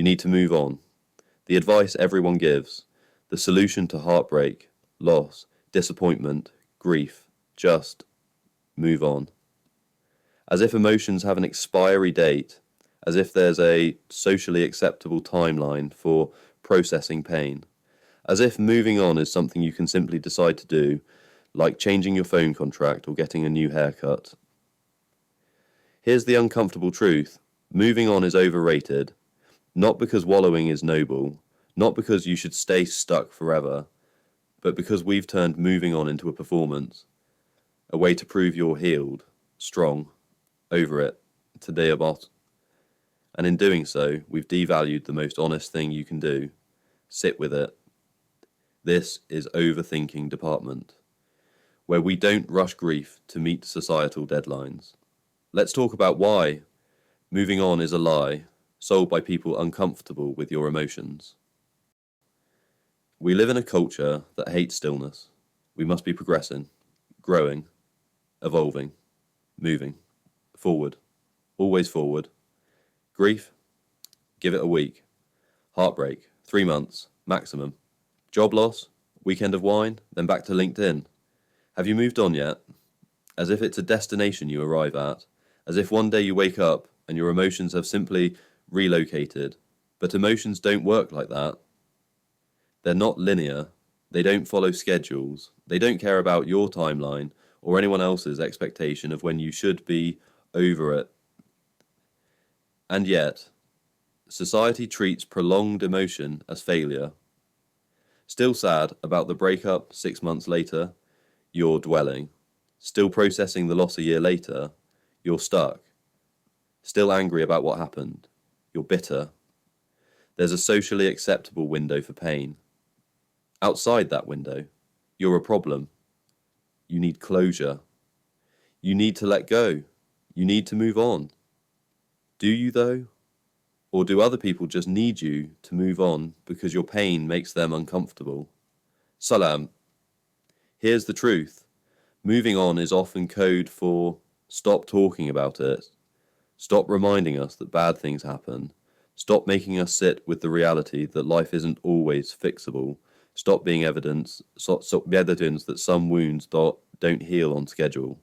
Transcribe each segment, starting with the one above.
You need to move on. The advice everyone gives, the solution to heartbreak, loss, disappointment, grief, just move on. As if emotions have an expiry date, as if there's a socially acceptable timeline for processing pain, as if moving on is something you can simply decide to do, like changing your phone contract or getting a new haircut. Here's the uncomfortable truth. Moving on is overrated, not because wallowing is noble, not because you should stay stuck forever, but because we've turned moving on into a performance, a way to prove you're healed, strong, over it, today about. And in doing so, we've devalued the most honest thing you can do. Sit with it. This is Overthinking Department, where we don't rush grief to meet societal deadlines. Let's talk about why moving on is a lie sold by people uncomfortable with your emotions. We live in a culture that hates stillness. We must be progressing, growing, evolving, moving, forward, always forward. Grief, give it a week. Heartbreak, 3 months, maximum. Job loss, weekend of wine, then back to LinkedIn. Have you moved on yet? As if it's a destination you arrive at, as if one day you wake up and your emotions have simply relocated. But emotions don't work like that. They're not linear. They don't follow schedules. They don't care about your timeline or anyone else's expectation of when you should be over it. And yet, society treats prolonged emotion as failure. Still sad about the breakup 6 months later, you're dwelling. Still processing the loss a year later, you're stuck. Still angry about what happened, you're bitter. There's a socially acceptable window for pain. Outside that window, you're a problem. You need closure. You need to let go. You need to move on. Do you though? Or do other people just need you to move on because your pain makes them uncomfortable? Salam. Here's the truth. Moving on is often code for stop talking about it. Stop reminding us that bad things happen. Stop making us sit with the reality that life isn't always fixable. Stop being evidence that some wounds don't heal on schedule.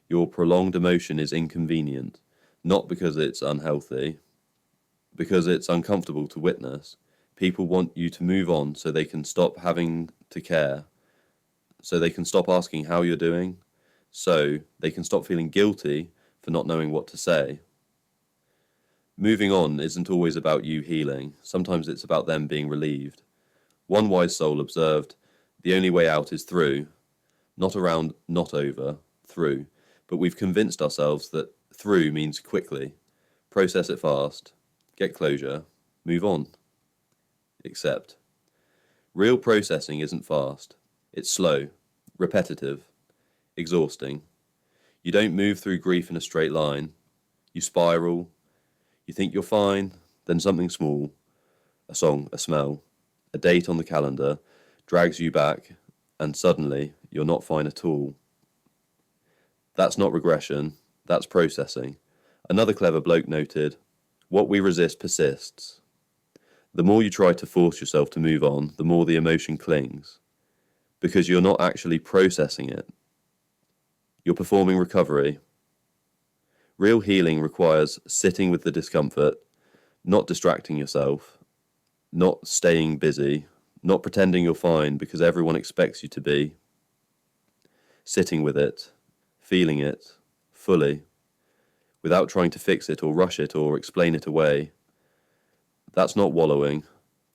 Your prolonged emotion is inconvenient, not because it's unhealthy, because it's uncomfortable to witness. People want you to move on so they can stop having to care, so they can stop asking how you're doing, so they can stop feeling guilty for not knowing what to say. Moving on isn't always about you healing. Sometimes it's about them being relieved. One wise soul observed, the only way out is through, not around, not over, through. But we've convinced ourselves that through means quickly. Process it fast, get closure, move on. Except, real processing isn't fast. It's slow, repetitive, exhausting. You don't move through grief in a straight line. You spiral. You think you're fine, then something small, a song, a smell, a date on the calendar, drags you back, and suddenly you're not fine at all. That's not regression, that's processing. Another clever bloke noted, what we resist persists. The more you try to force yourself to move on, the more the emotion clings, because you're not actually processing it. You're performing recovery. Real healing requires sitting with the discomfort, not distracting yourself, not staying busy, not pretending you're fine because everyone expects you to be. Sitting with it, feeling it, fully, without trying to fix it or rush it or explain it away. That's not wallowing.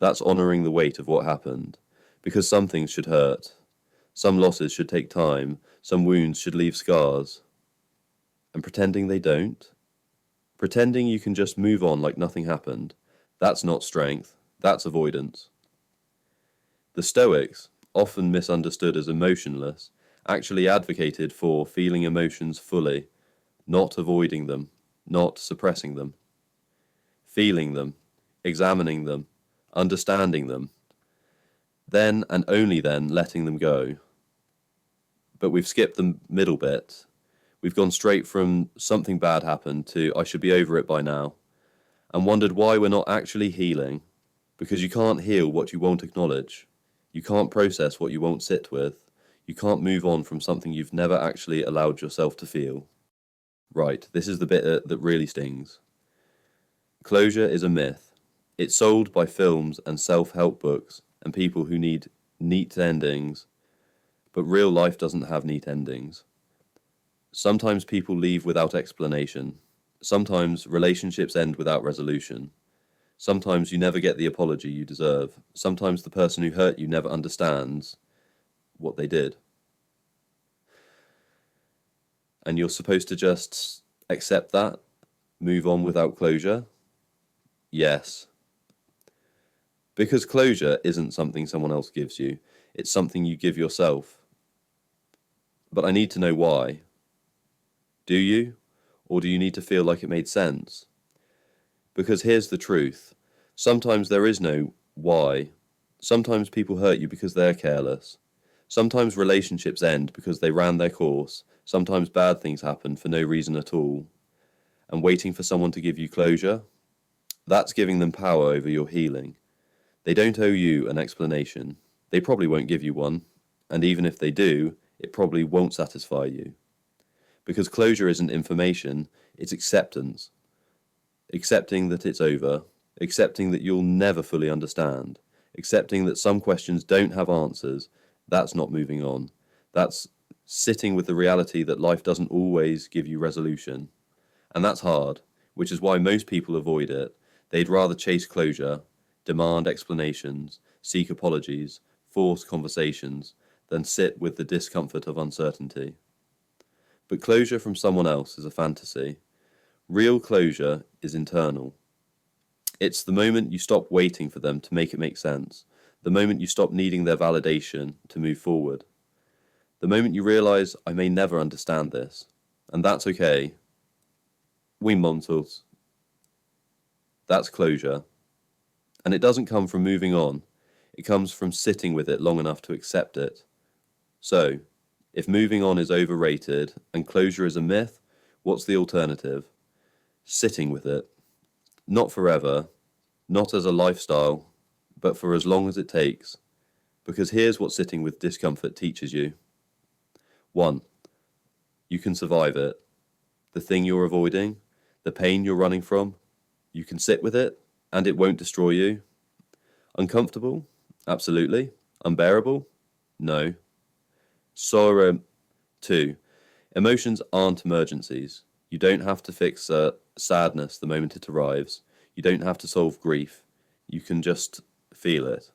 That's honouring the weight of what happened. Because some things should hurt. Some losses should take time. Some wounds should leave scars. And pretending they don't? Pretending you can just move on like nothing happened. That's not strength. That's avoidance. The Stoics, often misunderstood as emotionless, actually advocated for feeling emotions fully, not avoiding them, not suppressing them. Feeling them, examining them, understanding them, then and only then letting them go. But we've skipped the middle bit. We've gone straight from something bad happened to I should be over it by now. and wondered why we're not actually healing, because you can't heal what you won't acknowledge. You can't process what you won't sit with. You can't move on from something you've never actually allowed yourself to feel. Right, this is the bit that really stings. Closure is a myth. It's sold by films and self-help books and people who need neat endings, but real life doesn't have neat endings. Sometimes people leave without explanation. Sometimes relationships end without resolution. Sometimes you never get the apology you deserve. Sometimes the person who hurt you never understands what they did. And you're supposed to just accept that, move on without closure? Yes. Because closure isn't something someone else gives you. It's something you give yourself. But I need to know why. Do you? Or do you need to feel like it made sense? Because here's the truth. Sometimes there is no why. Sometimes people hurt you because they're careless. Sometimes relationships end because they ran their course. Sometimes bad things happen for no reason at all. And waiting for someone to give you closure, that's giving them power over your healing. They don't owe you an explanation. They probably won't give you one. And even if they do, it probably won't satisfy you. Because closure isn't information, it's acceptance. Accepting that it's over. Accepting that you'll never fully understand. Accepting that some questions don't have answers. That's not moving on. That's sitting with the reality that life doesn't always give you resolution. And that's hard, which is why most people avoid it. They'd rather chase closure, demand explanations, seek apologies, force conversations, than sit with the discomfort of uncertainty. But closure from someone else is a fantasy. Real closure is internal. It's the moment you stop waiting for them to make it make sense, the moment you stop needing their validation to move forward, the moment you realize, I may never understand this, and that's okay. We mortals. That's closure. And it doesn't come from moving on. It comes from sitting with it long enough to accept it. So, if moving on is overrated and closure is a myth, what's the alternative? Sitting with it. Not forever, not as a lifestyle, but for as long as it takes. Because here's what sitting with discomfort teaches you. 1. You can survive it. The thing you're avoiding, the pain you're running from, you can sit with it, and it won't destroy you. Uncomfortable? Absolutely. Unbearable? No. Sorrow. 2. Emotions aren't emergencies. You don't have to fix sadness the moment it arrives. You don't have to solve grief. You can just feel it.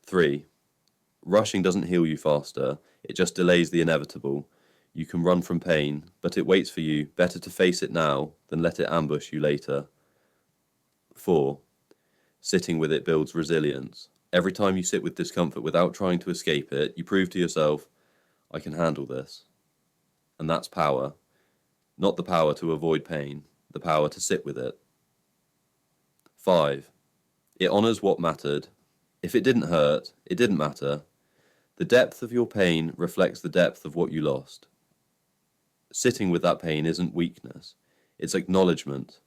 3. Rushing doesn't heal you faster. It just delays the inevitable. You can run from pain, but it waits for you. Better to face it now than let it ambush you later. 4. Sitting with it builds resilience. Every time you sit with discomfort without trying to escape it, you prove to yourself, I can handle this. And that's power. Not the power to avoid pain, the power to sit with it. 5. It honors what mattered. If it didn't hurt, it didn't matter. The depth of your pain reflects the depth of what you lost. Sitting with that pain isn't weakness. It's acknowledgement.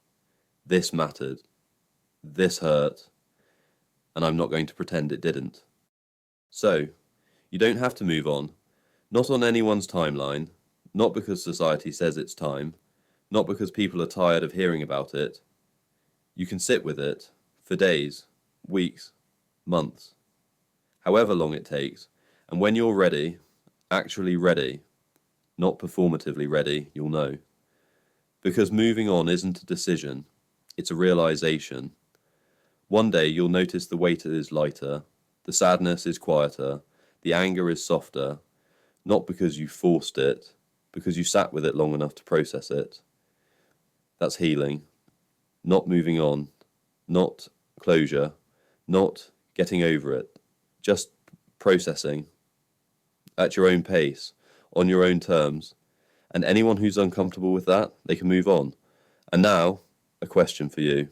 This mattered. This hurt. And I'm not going to pretend it didn't. So, you don't have to move on. Not on anyone's timeline. Not because society says it's time. Not because people are tired of hearing about it. You can sit with it for days, weeks, months, however long it takes. And when you're ready, actually ready, not performatively ready, you'll know. Because moving on isn't a decision, it's a realization. One day you'll notice the weight is lighter, the sadness is quieter, the anger is softer, not because you forced it, because you sat with it long enough to process it. That's healing, not moving on, not closure, not getting over it, just processing at your own pace, on your own terms. And anyone who's uncomfortable with that, they can move on. And now, a question for you.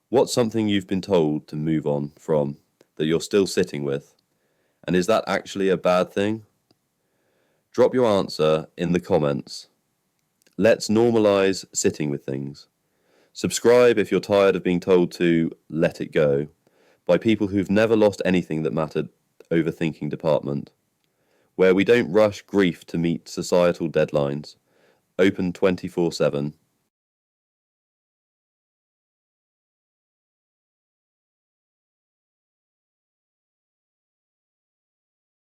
What's something you've been told to move on from that you're still sitting with? And is that actually a bad thing? Drop your answer in the comments. Let's normalize sitting with things. Subscribe if you're tired of being told to let it go by people who've never lost anything that mattered. Overthinking Department, where we don't rush grief to meet societal deadlines. Open 24/7.